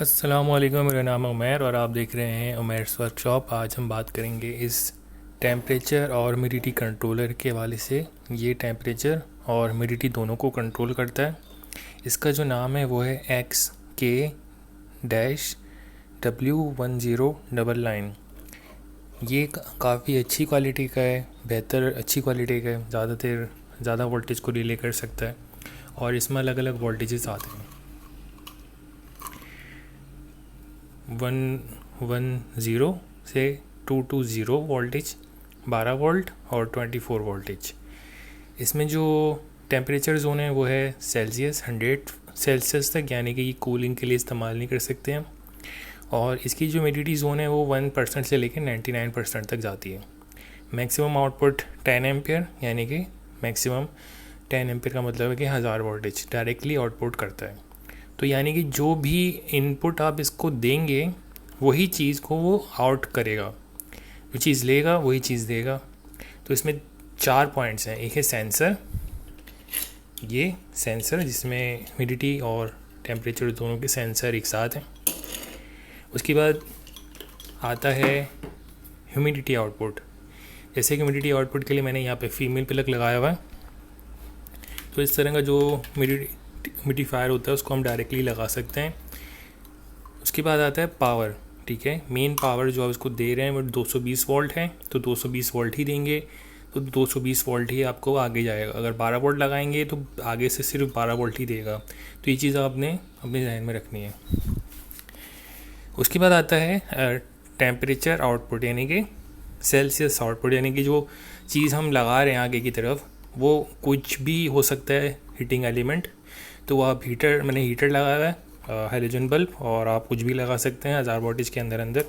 अस्सलामुअलैकुम, मेरा नाम है उमैर और आप देख रहे हैं उमैर्स वर्कशॉप। आज हम बात करेंगे इस टेम्परेचर और ह्यूमिडिटी कंट्रोलर के हवाले से। ये टेम्परेचर और ह्यूमिडिटी दोनों को कंट्रोल करता है। इसका जो नाम है वो है XK-W1099। ये काफ़ी अच्छी क्वालिटी का है, अच्छी क्वालिटी का है, ज़्यादा वोल्टेज को रिले कर सकता है और इसमें अलग अलग वोल्टेजेस आते हैं। 110 से 220 वोल्टेज, 12 वोल्ट और 24 वोल्टेज। इसमें जो टेम्परेचर जोन है वो है सेल्सियस 100 सेल्सियस तक, यानी कि ये कूलिंग के लिए इस्तेमाल नहीं कर सकते हैं। और इसकी जो ह्यूमिडिटी जोन है वो 1% से लेकर 99% तक जाती है। मैक्सिमम आउटपुट 10 एम्पियर, यानी कि मैक्सिमम 10 एम्पियर का मतलब है कि 1000 वोल्टेज डायरेक्टली आउटपुट करता है। तो यानी कि जो भी इनपुट आप इसको देंगे वही चीज़ को वो आउट करेगा, जो चीज़ लेगा वही चीज़ देगा। तो इसमें 4 पॉइंट्स हैं। एक है सेंसर, ये सेंसर जिसमें ह्यूमिडिटी और टेम्परेचर दोनों के सेंसर एक साथ हैं। उसके बाद आता है ह्यूमिडिटी आउटपुट। जैसे कि ह्यूमिडिटी आउटपुट के लिए मैंने यहाँ पे फीमेल प्लग लगाया हुआ है, तो इस तरह का जो ह्यूमिडिफायर होता है उसको हम डायरेक्टली लगा सकते हैं। उसके बाद आता है पावर। ठीक है, मेन पावर जो आप इसको दे रहे हैं वो 220 वोल्ट है, तो 220 वोल्ट ही देंगे, तो 220 वोल्ट ही आपको आगे जाएगा। अगर 12 वोल्ट लगाएंगे तो आगे से सिर्फ 12 वोल्ट ही देगा। तो ये चीज़ आपने अपने ध्यान में रखनी है। उसके बाद आता है टेम्परेचर आउटपुट, यानी कि सेल्सियस आउटपुट, यानी कि जो चीज़ हम लगा रहे हैं आगे की तरफ वो कुछ भी हो सकता है, हीटिंग एलिमेंट। तो आप मैंने हीटर लगाया हुआ है, हाइड्रोजन बल्ब, और आप कुछ भी लगा सकते हैं 1000 वोल्टेज के अंदर।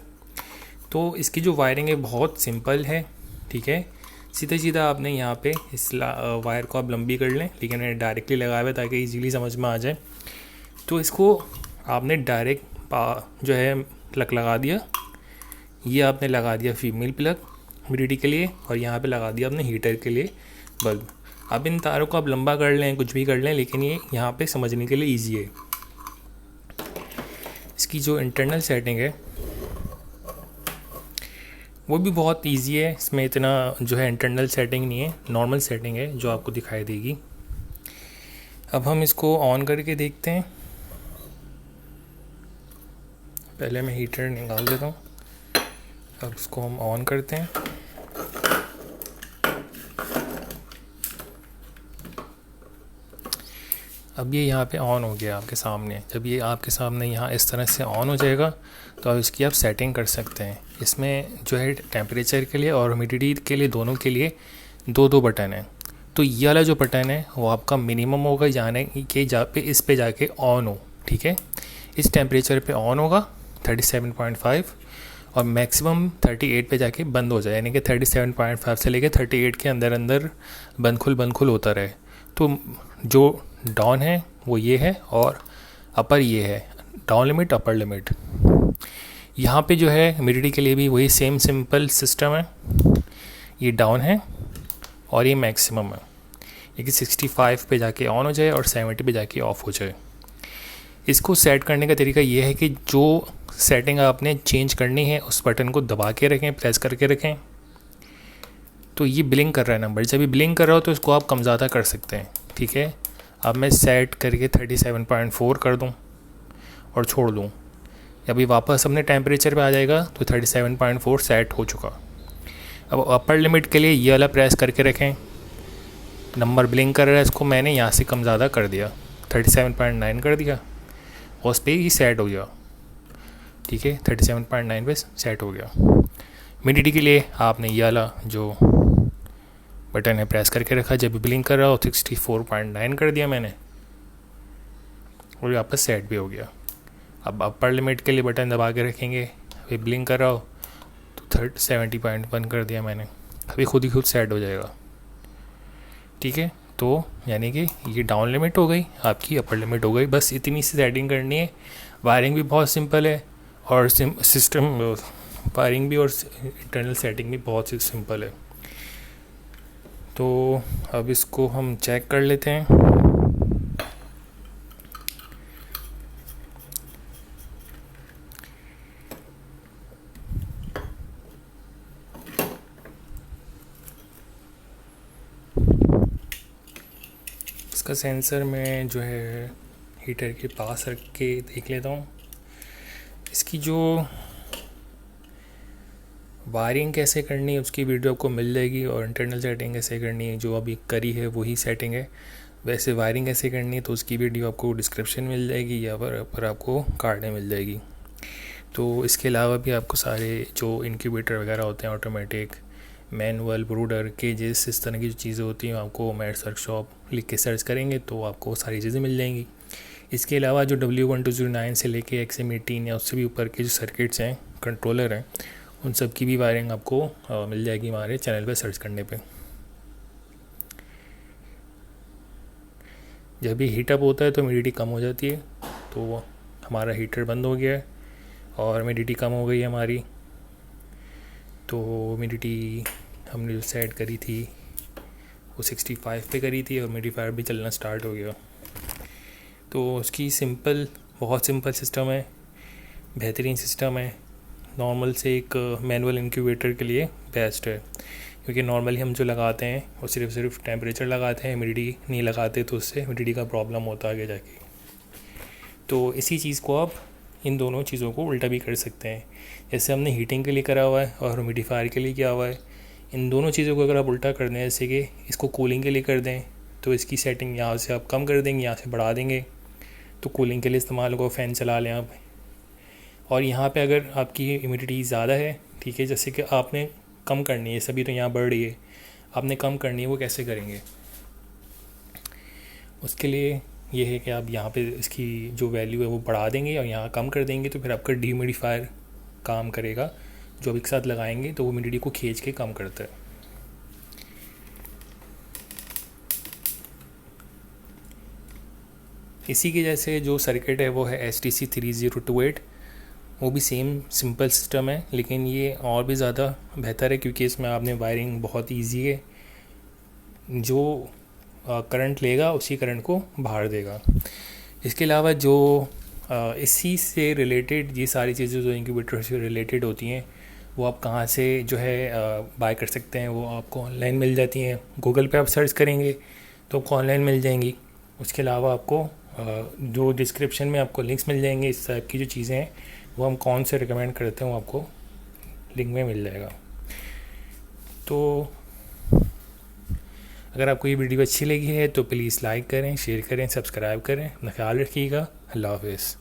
तो इसकी जो वायरिंग है बहुत सिंपल है। ठीक है, सीधा आपने यहाँ पे इस वायर को आप लंबी कर लें, लेकिन मैंने डायरेक्टली लगाया हुआ है ताकि इजीली समझ में आ जाए। तो इसको आपने डायरेक्ट जो है प्लग लगा दिया। ये आपने लगा दिया फीमेल प्लग ह्यूमिडिटी के लिए, और यहाँ पे लगा दिया आपने हीटर के लिए बल्ब। अब इन तारों को आप लंबा कर लें, कुछ भी कर लें, लेकिन ये यहाँ पे समझने के लिए ईजी है। इसकी जो इंटरनल सेटिंग है वो भी बहुत इजी है। इसमें इतना जो है इंटरनल सेटिंग नहीं है, नॉर्मल सेटिंग है जो आपको दिखाई देगी। अब हम इसको ऑन करके देखते हैं। पहले मैं हीटर निकाल देता हूँ, अब इसको हम ऑन करते हैं। अब ये यहाँ पे ऑन हो गया आपके सामने। जब ये आपके सामने यहाँ इस तरह से ऑन हो जाएगा तो अब इसकी आप सेटिंग कर सकते हैं। इसमें जो है टेम्परेचर के लिए और ह्यूमिडिटी के लिए, दोनों के लिए दो बटन हैं। तो ये वाला जो बटन है वो आपका मिनिमम होगा, यानी कि इस पे जाके ऑन हो। ठीक है, इस टेम्परेचर पे ऑन होगा 37.5, और मैक्सिमम 38 पे जाके बंद हो जाए, यानी कि 37.5 से लेके 38 के अंदर बंद खुल होता रहे। तो जो डाउन है वो ये है और अपर ये है, डाउन लिमिट अपर लिमिट। यहाँ पे जो है ह्यूमिडिटी के लिए भी वही सेम सिंपल सिस्टम है। ये डाउन है और ये मैक्सिमम है, ये कि 65 पे जाके ऑन हो जाए और 70 पे जाके ऑफ हो जाए। इसको सेट करने का तरीका ये है कि जो सेटिंग आपने चेंज करनी है उस बटन को दबा के रखें, प्रेस करके रखें। तो ये ब्लिंक कर रहा है नंबर, जब ये ब्लिंक कर रहा हो तो इसको आप कम ज़्यादा कर सकते हैं। ठीक है, अब मैं सेट करके 37.4 कर दूं और छोड़ दूं, अभी वापस अपने टेम्परेचर पे आ जाएगा। तो 37.4 सेट हो चुका। अब अपर लिमिट के लिए ये वाला प्रेस करके रखें, नंबर ब्लिंक कर रहा है, इसको मैंने यहाँ से कम ज़्यादा कर दिया, 37.9 कर दिया, उस पर ही सेट हो गया। ठीक है, 37.9 पे सेट हो गया। ह्यूमिडिटी के लिए आपने ये वाला जो बटन है प्रेस करके रखा, जब भी ब्लिंक कर रहा हो 64.9 कर दिया मैंने, और वापस सेट भी हो गया। अब अपर लिमिट के लिए बटन दबा के रखेंगे, अभी ब्लिंक कर रहा हो तो 70.1 कर दिया मैंने, अभी खुद ही खुद सेट हो जाएगा। ठीक है, तो यानी कि ये डाउन लिमिट हो गई आपकी, अपर लिमिट हो गई। बस इतनी सी सेटिंग करनी है। वायरिंग भी बहुत सिंपल है और सिस्टम वायरिंग भी और इंटरनल सेटिंग भी बहुत ही सिंपल है। तो अब इसको हम चेक कर लेते हैं। इसका सेंसर मैं जो है हीटर के पास रख के देख लेता हूँ। इसकी जो वायरिंग कैसे करनी है उसकी वीडियो आपको मिल जाएगी, और इंटरनल सेटिंग कैसे करनी है जो अभी करी है वही सेटिंग है। वैसे वायरिंग कैसे करनी है तो उसकी वीडियो आपको डिस्क्रिप्शन मिल जाएगी या पर आपको कार्ड में मिल जाएगी। तो इसके अलावा भी आपको सारे जो इंक्यूबेटर वगैरह होते हैं, ऑटोमेटिक, मैनुअल, ब्रूडर, केजेस, इस तरह की जो चीज़ें होती हैं आपको मैट्स वर्कशॉप लिख के सर्च करेंगे तो आपको सारी चीज़ें मिल जाएंगी। इसके अलावा जो W1209 से लेके XM18 या उससे भी ऊपर के जो सर्किट्स हैं, कंट्रोलर हैं, उन सब की भी वायरिंग आपको मिल जाएगी हमारे चैनल पे सर्च करने पे। जब ये हीटअप होता है तो ह्यूमिडिटी कम हो जाती है, तो हमारा हीटर बंद हो गया है और ह्यूमिडिटी कम हो गई है हमारी। तो ह्यूमिडिटी हमने जो सेट करी थी वो 65 पे करी थी और ह्यूमिडिफायर भी चलना स्टार्ट हो गया। तो उसकी बहुत सिंपल सिस्टम है, बेहतरीन सिस्टम है। नॉर्मल से एक मैनुअल इंक्यूबेटर के लिए बेस्ट है, क्योंकि नॉर्मली हम जो लगाते हैं वो सिर्फ टेम्परेचर लगाते हैं, ह्यूमिडिटी नहीं लगाते, तो उससे ह्यूमिडिटी का प्रॉब्लम होता है आगे जाके। तो इसी चीज़ को आप इन दोनों चीज़ों को उल्टा भी कर सकते हैं। जैसे हमने हीटिंग के लिए करा हुआ है और ह्यूमिडिफायर के लिए किया हुआ है, इन दोनों चीज़ों को अगर आप उल्टा कर दें, जैसे कि इसको कूलिंग के लिए कर दें तो इसकी सेटिंग यहाँ से आप कम कर देंगे, यहाँ से बढ़ा देंगे, तो कूलिंग के लिए इस्तेमाल होगा, फ़ैन चला लें आप। और यहाँ पे अगर आपकी ह्यूमिडिटी ज़्यादा है, ठीक है, जैसे कि आपने कम करनी है, सभी तो यहाँ बढ़ रही है, आपने कम करनी है, वो कैसे करेंगे? उसके लिए ये है कि आप यहाँ पे इसकी जो वैल्यू है वो बढ़ा देंगे और यहाँ कम कर देंगे, तो फिर आपका डीह्यूमिडिफायर काम करेगा, जो आप एक साथ लगाएंगे तो वो ह्यूमिडिटी को खींच के कम करता है। इसी के जैसे जो सर्किट है वो है STC 3028। वो भी सेम सिंपल सिस्टम है, लेकिन ये और भी ज़्यादा बेहतर है क्योंकि इसमें आपने वायरिंग बहुत ईजी है, जो करंट लेगा उसी करंट को बाहर देगा। इसके अलावा जो इसी से रिलेटेड ये सारी चीज़ें जो इंक्यूबेटर से रिलेटेड होती हैं वो आप कहाँ से जो है बाय कर सकते हैं, वो आपको ऑनलाइन मिल जाती हैं। गूगल पे आप सर्च करेंगे तो आपको ऑनलाइन मिल जाएंगी। उसके अलावा आपको जो डिस्क्रिप्शन में आपको लिंक्स मिल जाएंगे, इस टाइप की जो चीज़ें हैं वो हम कौन से रिकमेंड करते हैं वो आपको लिंक में मिल जाएगा। तो अगर आपको ये वीडियो अच्छी लगी है तो प्लीज़ लाइक करें, शेयर करें, सब्सक्राइब करें। अपना ख्याल रखिएगा। अल्लाह हाफ़िज़।